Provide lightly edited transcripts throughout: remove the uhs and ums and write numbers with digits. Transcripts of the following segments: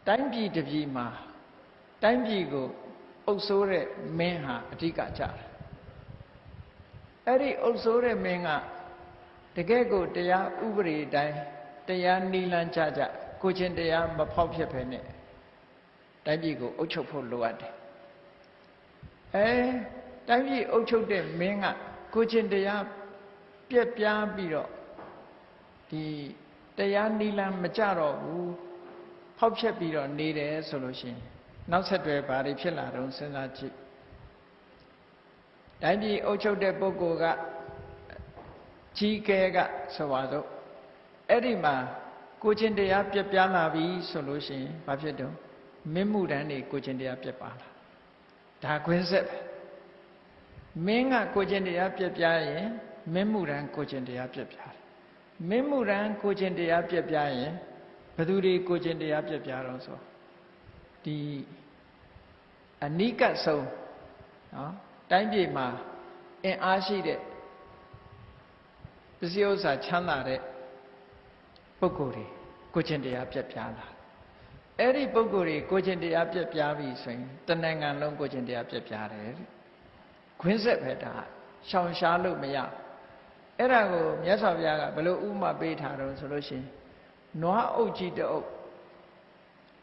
တိုင်းပြည်တစ်ပြည်မှာတိုင်းပြည်ကိုအုပ်စိုးတဲ့မင်းဟာအဓိကကြတယ်အဲ့ဒီအုပ်စိုးတဲ့မင်းကတကယ်ကိုတရားဥပဒေတိုင်းတရားနိလန်းကြကိုချင်းတရားမဖောက်ဖြစ်ဖ ೇನೆ တိုင်းပြည်ကိုအုပ်ချုပ်ဖို့လိုအပ်တယ်တိုင်းပြည်အုပ်ချုပ်တဲ့မင်းကကိုချင်းတရားပြက်ပြားပြီးတော့ဒီတရားနိလန်းမကြတော့ဘူးဖောက်ဖျက်ပြီးတော့နေတယ်ဆိုလို့ရှိရင်နောက်ဆက်တွဲဘာတွေဖြစ်လာတော့စဉ်းစားကြည့်တိုင်းပြည်အုပ်ချုပ်တဲ့ပုဂ္ဂိုလ်ကကြီးကဲကဆိုပါစို့အဲ့ဒီမှာကိုချင်းတရားပြက်ပြားလာပြီဆိုလို့ရှိရင်ဘာဖြစ်တော့မင်းမှုတန်းတွေကိုချင်းတရားပြက်ပါလာဒါခွင်းဆက်ပဲမင်းကကိုချင်းတရားပြက်ပြားရင်မင်းမှုတန်းကိုချင်းတရားပြက်ပြားတယ်မင်းမှုတန်းကိုချင်းတရားပြက်ပြားရင်ဘယ်သူတွေကိုချင်းတရားပြက်ပြားတော့ဆိုဒီအနိကဆုံးနော်တိုင်းပြည်မှာအင်အားရှိတဲ့ပစ္စည်းဥစ္စာချမ်းသာတဲ့ပုဂ္ဂိုလ်တွေကိုချင်းတရားပြက်ပြားလာအဲ့ဒီပုဂ္ဂိုလ်တွေကိုချင်းတရားပြက်ပြားပြီဆိုရင်တဏ္ဍာလုံးကိုချင်းတရားပြက်ပြားတယ်ခွင်းဆက်ပဲဒါရှောင်ရှားလို့မရအဲ့ဒါကိုမြတ်စွာဘုရားကဘယ်လိုဥပမာပေးထားတော့ဆိုလို့ရှိရင်နွားအုပ်ကြီးတအုပ်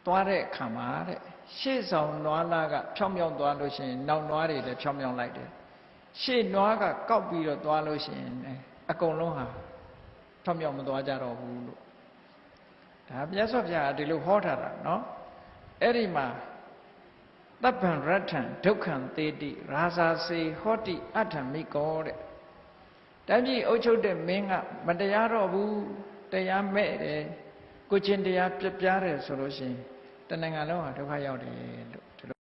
သွားတဲ့အခါမှာတဲ့ရှေ့ဆောင်နွားလားကဖြောင်းဖြောင်းသွားလို့ရှိရင်နောက်နွားတွေလည်းဖြောင်းဖြောင်းလိုက်တယ်ရှေ့နွားကကောက်ပြီးတော့သွားလို့ရှိရင်အကုန်လုံးဟာဖြောင်းဖြောင်းမသွားကြတော့ဘူးလို့ဒါမြတ်စွာဘုရားကဒီလိုဟောထားတာနော်အဲ့ဒီမှာတပ္ပံရတ္ထံဒုက္ခံသေတိရာဇာစေဟောတိအဋ္ဌမိကောတဲ့တိုင်းပြည်အုပ်ချုပ်တဲ့မင်းကမတရားတော့ဘူးတရားမဲ့တယ်ကိုချင်းတရားပြပြတယ်ဆိုလို့ရှိရင်တဏှာလုံးဟာဒုက္ခရောက်တယ်လို့